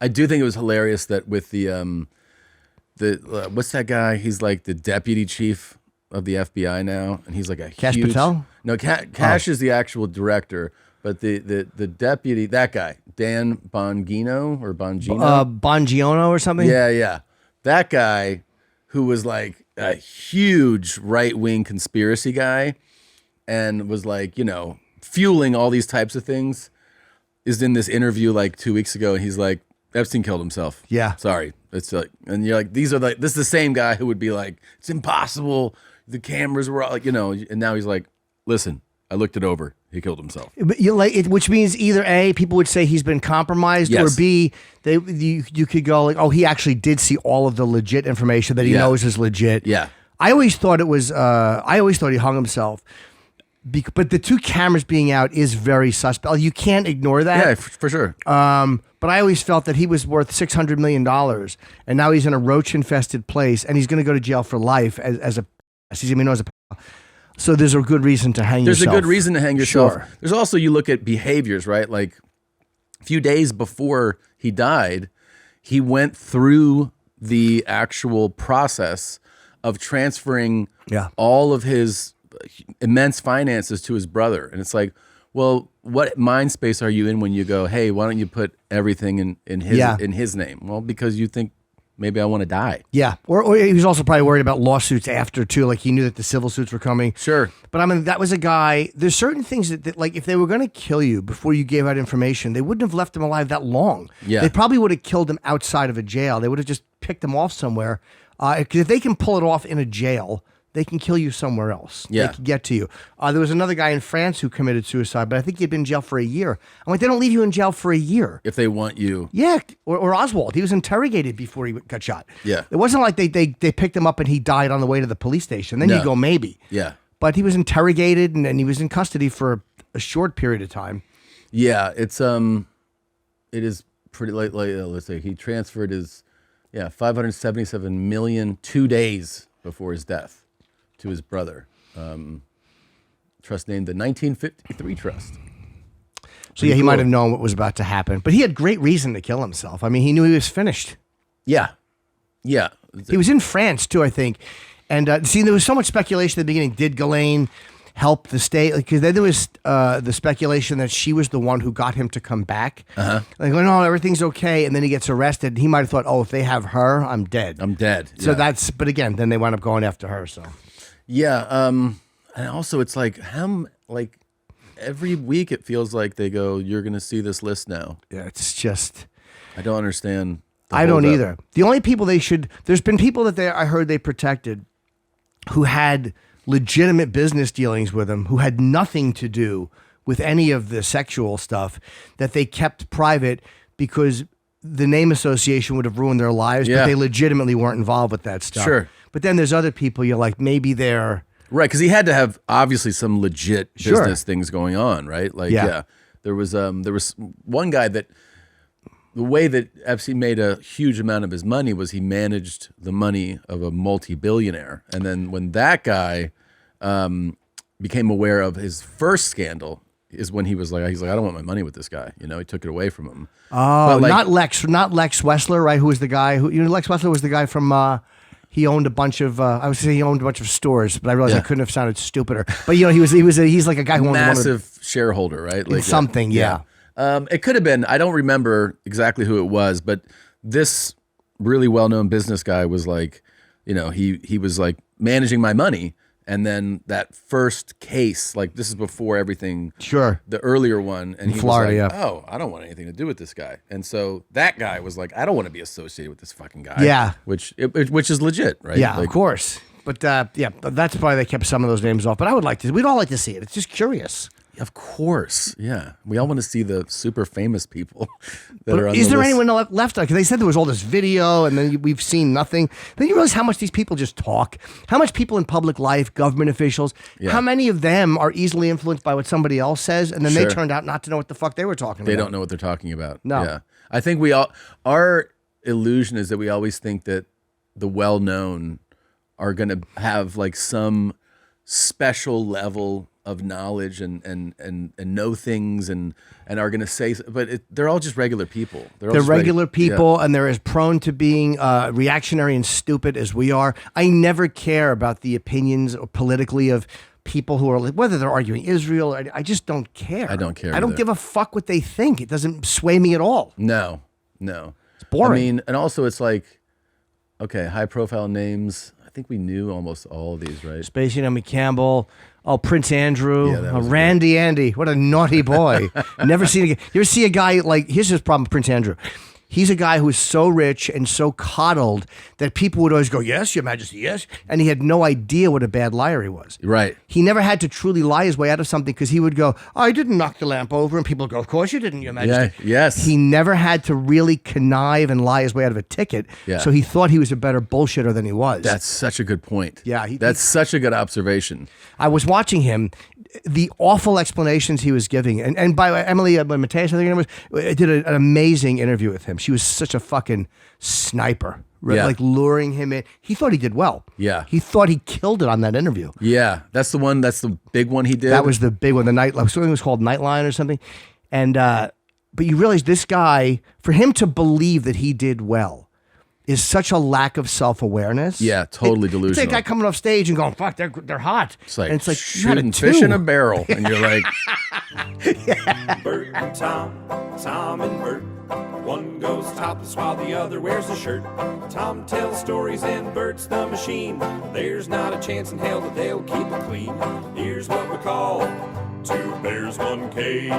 I do think it was hilarious that with what's that guy? He's like the deputy chief of the FBI now, and he's like a Cash huge. Patel? No, Cash is the actual director, but the deputy, that guy, Dan Bongino or Bongino, Bongiono or something? yeah, that guy who was like a huge right wing conspiracy guy, and was like fueling all these types of things, is in this interview like 2 weeks ago, and he's like, Epstein killed himself. Yeah. Sorry. It's like, and you're like, this is the same guy who would be like, it's impossible. The cameras were all like, and now he's like, listen, I looked it over. He killed himself. But you like it, which means either A, people would say he's been compromised, Yes. or B, you could go like, oh, he actually did see all of the legit information that he knows is legit. Yeah. I always thought he hung himself. But the two cameras being out is very suspect. You can't ignore that. Yeah, for sure. But I always felt that he was worth $600 million, and now he's in a roach-infested place, and he's going to go to jail for life as a. So there's a good reason to hang yourself. There's a good reason to hang yourself. Sure. There's also, you look at behaviors, right? Like a few days before he died, he went through the actual process of transferring all of his immense finances to his brother. And it's like, well, what mind space are you in when you go, hey, why don't you put everything in his name? Well, because you think maybe I want to die. Yeah. Or he was also probably worried about lawsuits after too. Like he knew that the civil suits were coming. Sure. But I mean, that was a guy, there's certain things that like if they were going to kill you before you gave out information, they wouldn't have left him alive that long. Yeah. They probably would have killed him outside of a jail. They would have just picked him off somewhere. Because if they can pull it off in a jail, they can kill you somewhere else. Yeah. They can get to you. There was another guy in France who committed suicide, but I think he'd been in jail for a year. I'm like, they don't leave you in jail for a year. If they want you. Yeah. Or Oswald. He was interrogated before he got shot. Yeah. It wasn't like they picked him up and he died on the way to the police station. Then you go, maybe. Yeah. But he was interrogated and he was in custody for a short period of time. Yeah. It is pretty late. Let's say he transferred his, 577 million 2 days before his death to his brother. Trust named the 1953 Trust. So he might have known what was about to happen, but he had great reason to kill himself. I mean, he knew he was finished. Yeah. He was in France too, I think. And there was so much speculation at the beginning. Did Ghislaine help the state? Because then there was the speculation that she was the one who got him to come back. Uh-huh. Like, oh, no, everything's okay. And then he gets arrested. He might have thought, oh, if they have her, I'm dead. So but again, then they wound up going after her. So. Yeah. And also it's like, every week it feels like they go, you're going to see this list now. Yeah, it's just. I don't understand. I don't either. The only people there's been people that I heard they protected who had legitimate business dealings with him, who had nothing to do with any of the sexual stuff, that they kept private because the name association would have ruined their lives, but they legitimately weren't involved with that stuff. Sure. But then there's other people you're like, maybe they're... Right, because he had to have obviously some legit business things going on, right? Like, there was one guy that the way that Epstein made a huge amount of his money was he managed the money of a multi-billionaire, and then when that guy became aware of his first scandal, is when he's like, I don't want my money with this guy. He took it away from him. Oh, not Lex Wessler, right? Who was the guy who? Lex Wessler was the guy from. He owned a bunch of. I would say he owned a bunch of stores, but I realized I couldn't have sounded stupider. But he's like a guy who owned massive shareholder, right? Like something, yeah. It could have been. I don't remember exactly who it was, but this really well-known business guy was like, he was like managing my money. And then that first case, like this is before everything, the earlier one, and he Florida, was like, "Oh, I don't want anything to do with this guy." And so that guy was like, "I don't want to be associated with this fucking guy." Yeah, which is legit, right? Yeah, of course. But that's probably they kept some of those names off. But I would like to. We'd all like to see it. It's just curious. Of course, yeah. We all want to see the super famous people that are on Is the there list. anyone left? Because they said there was all this video, and then we've seen nothing. Then you realize how much these people just talk. How much people in public life, government officials, how many of them are easily influenced by what somebody else says, and then they turned out not to know what the fuck they were talking about. They don't know what they're talking about. No. Yeah. I think our illusion is that we always think that the well-known are going to have like some special level of knowledge and know things and are going to say, but they're all just regular people. They're regular people, and they're as prone to being reactionary and stupid as we are. I never care about the opinions politically of people who are, whether they're arguing Israel. I just don't care. I don't care. I don't give a fuck what they think. It doesn't sway me at all. No. It's boring. I mean, and also it's like, okay, high profile names. I think we knew almost all of these, right? Spacey, Naomi Campbell. Oh, Prince Andrew. Yeah, Randy Andy. What a naughty boy. Never seen again. You ever see a guy like, here's his problem with Prince Andrew. He's a guy who is so rich and so coddled that people would always go, yes, Your Majesty, yes. And he had no idea what a bad liar he was. Right. He never had to truly lie his way out of something because he would go, I didn't knock the lamp over. And people would go, of course you didn't, Your Majesty. Yeah, yes. He never had to really connive and lie his way out of a ticket. Yeah. So he thought he was a better bullshitter than he was. That's such a good point. Yeah. That's such a good observation. I was watching him. The awful explanations he was giving, and by Emily Mateus, I think it was, did an amazing interview with him. She was such a fucking sniper, right? Yeah. Like luring him in. He thought he did well. Yeah. He thought he killed it on that interview. Yeah, that's the one. That's the big one he did. That was the big one. The something was called Nightline or something. And but you realize this guy, for him to believe that he did well, is such a lack of self-awareness. Yeah, totally delusional. It's like a guy coming off stage and going, fuck, they're hot. It's like, and it's like shooting fish in a barrel. And you're like... Bert and Tom, Tom and Bert. One goes topless while the other wears a shirt. Tom tells stories and Bert's the machine. There's not a chance in hell that they'll keep it clean. Here's what we call two bears, one cave.